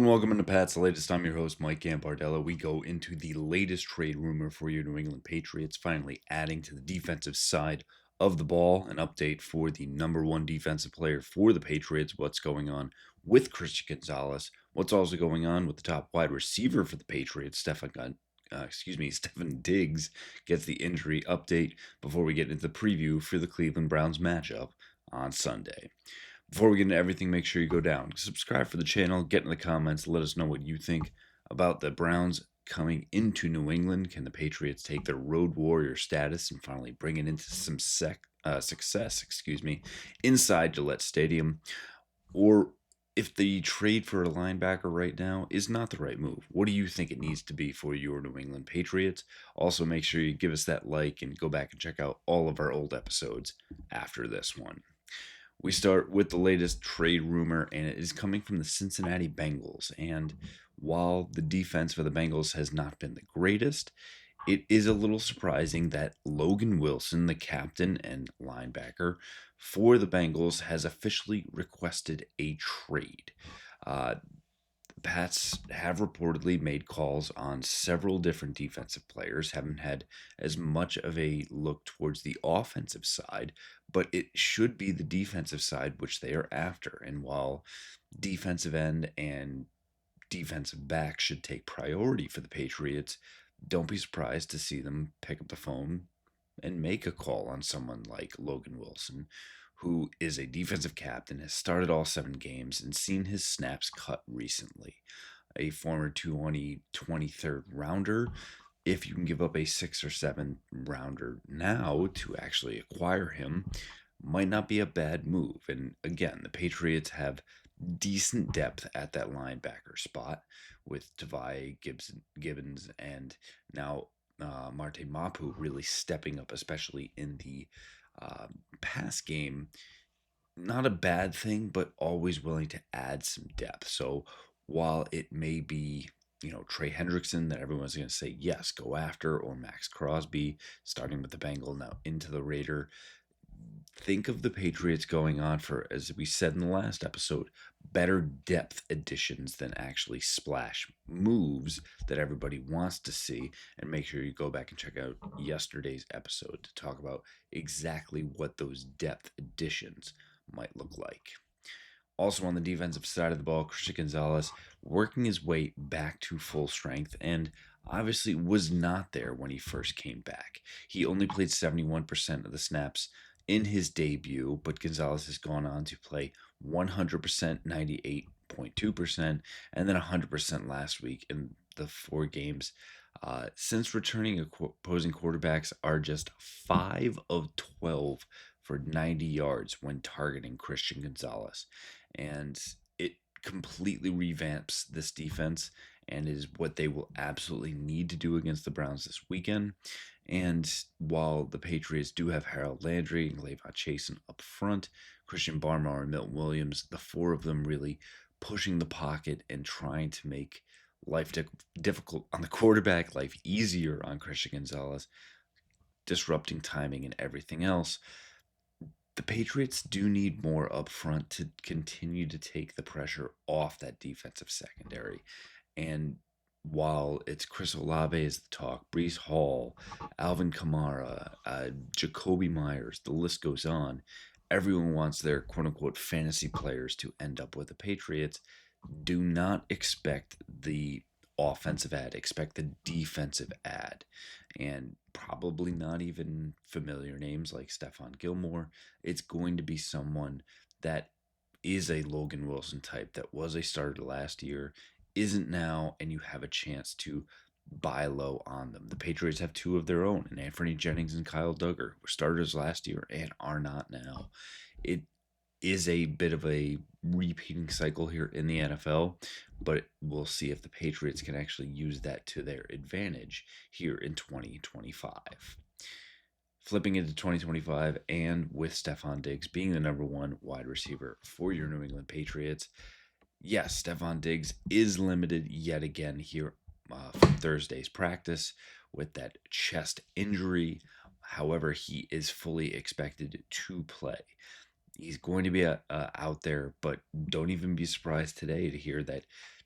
welcome into Pat's the Latest. I'm your host, Mike Gambardella. We go into the latest trade rumor for your New England Patriots, finally adding to the defensive side of the ball. An update for the number one defensive player for the Patriots, what's going on with Christian Gonzalez, what's also going on with the top wide receiver for the Patriots, Stefan Diggs gets the injury update before we get into the preview for the Cleveland Browns matchup on Sunday. Before we get into everything, make sure you go down, subscribe for the channel, get in the comments, let us know what you think about the Browns coming into New England. Can the Patriots take their road warrior status and finally bring it into some success, inside Gillette Stadium? Or if the trade for a linebacker right now is not the right move, what do you think it needs to be for your New England Patriots? Also, make sure you give us that like and go back and check out all of our old episodes after this one. We start with the latest trade rumor, and it is coming from the Cincinnati Bengals. And while the defense for the Bengals has not been the greatest, it is a little surprising that Logan Wilson, the captain and linebacker for the Bengals, has officially requested a trade. Pats have reportedly made calls on several different defensive players, haven't had as much of a look towards the offensive side, but it should be the defensive side which they are after. And while defensive end and defensive back should take priority for the Patriots, don't be surprised to see them pick up the phone and make a call on someone like Logan Wilson, who is a defensive captain, has started all 7 games and seen his snaps cut recently. A former 23rd rounder, if you can give up a 6th or 7th rounder now to actually acquire him, might not be a bad move. And again, the Patriots have decent depth at that linebacker spot with Tavai Gibbons and now Marte Mapu really stepping up, especially in the pass game. Not a bad thing, but always willing to add some depth. So while it may be, Trey Hendrickson that everyone's going to say, yes, go after, or Max Crosby, starting with the Bengal, now into the Raider, think of the Patriots going on for, as we said in the last episode, better depth additions than actually splash moves that everybody wants to see. And make sure you go back and check out yesterday's episode to talk about exactly what those depth additions might look like. Also on the defensive side of the ball, Christian Gonzalez working his way back to full strength and obviously was not there when he first came back. He only played 71% of the snaps in his debut, but Gonzalez has gone on to play 100%, 98.2%, and then 100% last week in the 4 games. Since returning, opposing quarterbacks are just 5 of 12 for 90 yards when targeting Christian Gonzalez. And it completely revamps this defense and is what they will absolutely need to do against the Browns this weekend. And while the Patriots do have Harold Landry and Levon Chasen up front, Christian Barmore and Milton Williams, the 4 of them really pushing the pocket and trying to make life difficult on the quarterback, life easier on Christian Gonzalez, disrupting timing and everything else. The Patriots do need more up front to continue to take the pressure off that defensive secondary. And while it's Chris Olave is the talk, Breece Hall, Alvin Kamara, Jacoby Myers, the list goes on, everyone wants their quote-unquote fantasy players to end up with the Patriots. Do not expect the offensive ad, expect the defensive ad, and probably not even familiar names like Stephon Gilmore. It's going to be someone that is a Logan Wilson type that was a starter last year, isn't now, and you have a chance to buy low on them. The Patriots have 2 of their own, and Anthony Jennings and Kyle Duggar were starters last year and are not now. It is a bit of a repeating cycle here in the NFL, but we'll see if the Patriots can actually use that to their advantage here in 2025. Flipping into 2025, and with Stefan Diggs being the number 1 wide receiver for your New England Patriots, yes, Stefan Diggs is limited yet again here from Thursday's practice with that chest injury. However, he is fully expected to play. He's going to be out there, but don't even be surprised today to hear that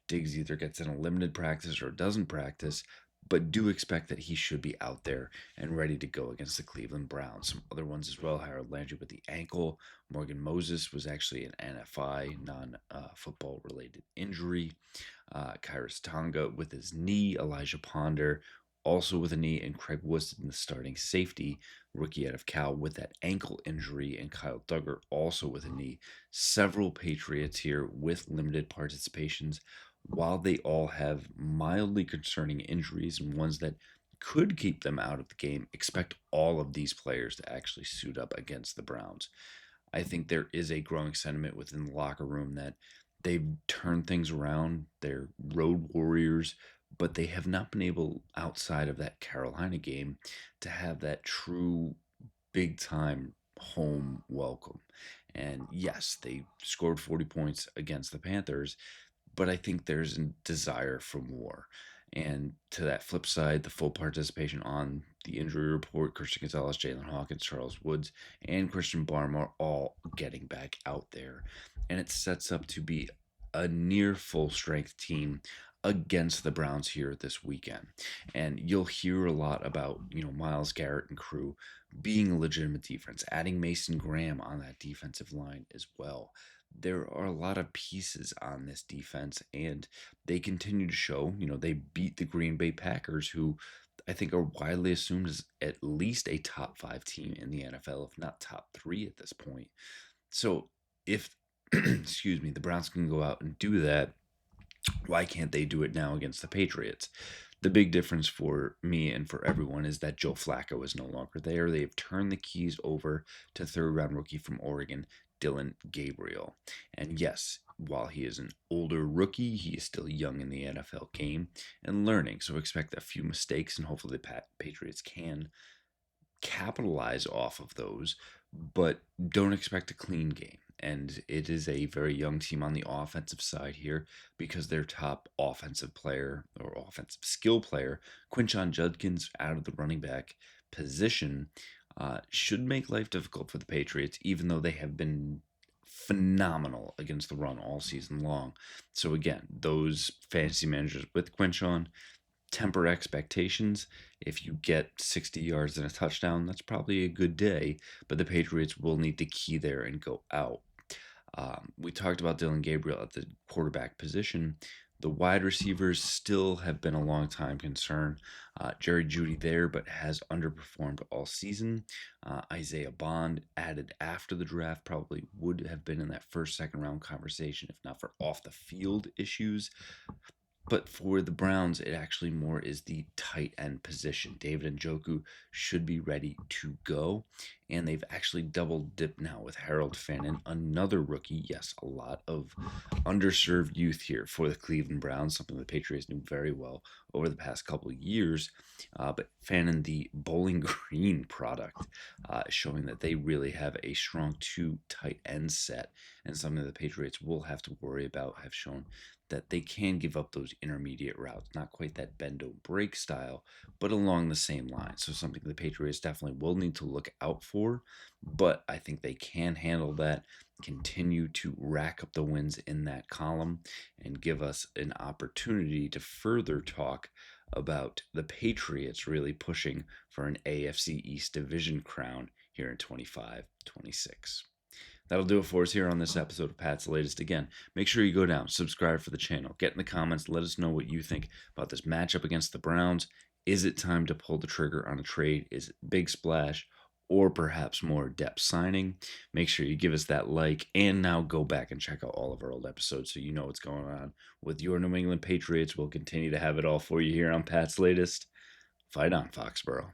Diggs either gets in a limited practice or doesn't practice. But do expect that he should be out there and ready to go against the Cleveland Browns. Some other ones as well. Harold Landry with the ankle. Morgan Moses was actually an NFI, non football related injury. Kyrus Tonga with his knee. Elijah Ponder also with a knee. And Craig Wooston, the starting safety, rookie out of Cal, with that ankle injury. And Kyle Duggar also with a knee. Several Patriots here with limited participations. While they all have mildly concerning injuries and ones that could keep them out of the game, expect all of these players to actually suit up against the Browns. I think there is a growing sentiment within the locker room that they've turned things around. They're road warriors, but they have not been able, outside of that Carolina game, to have that true big time home welcome. And yes, they scored 40 points against the Panthers, but I think there's a desire for more. And to that flip side, the full participation on the injury report, Christian Gonzalez, Jalen Hawkins, Charles Woods, and Christian Barmore are all getting back out there. And it sets up to be a near full strength team against the Browns here this weekend. And you'll hear a lot about, Myles Garrett and crew being a legitimate defense, adding Mason Graham on that defensive line as well. There are a lot of pieces on this defense, and they continue to show, they beat the Green Bay Packers, who I think are widely assumed as at least a top five team in the NFL, if not top three at this point. So if, excuse me, the Browns can go out and do that, why can't they do it now against the Patriots? The big difference for me and for everyone is that Joe Flacco is no longer there. They have turned the keys over to third round rookie from Oregon, Dylan Gabriel. And yes, while he is an older rookie, he is still young in the NFL game and learning. So expect a few mistakes, and hopefully the Patriots can capitalize off of those, but don't expect a clean game. And it is a very young team on the offensive side here because their top offensive player or offensive skill player, Quinshon Judkins, out of the running back position, should make life difficult for the Patriots, even though they have been phenomenal against the run all season long. So again, those fantasy managers with Quinshon, temper expectations. If you get 60 yards and a touchdown, that's probably a good day, but the Patriots will need to key there and go out. We talked about Dylan Gabriel at the quarterback position. The wide receivers still have been a long time concern. Jerry Jeudy there, but has underperformed all season. Isaiah Bond, added after the draft, probably would have been in that first, second round conversation if not for off the field issues. But for the Browns, it actually more is the tight end position. David Njoku should be ready to go. And they've actually double dipped now with Harold Fannin, another rookie. Yes, a lot of underserved youth here for the Cleveland Browns, something the Patriots knew very well over the past couple of years. But Fannin, the Bowling Green product, showing that they really have a strong two tight end set, and something the Patriots will have to worry about, have shown that they can give up those intermediate routes, not quite that bend don't break style, but along the same line. So something the Patriots definitely will need to look out for, but I think they can handle that, continue to rack up the wins in that column, and give us an opportunity to further talk about the Patriots really pushing for an AFC East division crown here in 25-26. That'll do it for us here on this episode of Pat's Latest. Again, make sure you go down, subscribe for the channel, get in the comments, let us know what you think about this matchup against the Browns. Is it time to pull the trigger on a trade? Is it big splash or perhaps more depth signing? Make sure you give us that like, and now go back and check out all of our old episodes so you know what's going on with your New England Patriots. We'll continue to have it all for you here on Pat's Latest. Fight on, Foxborough.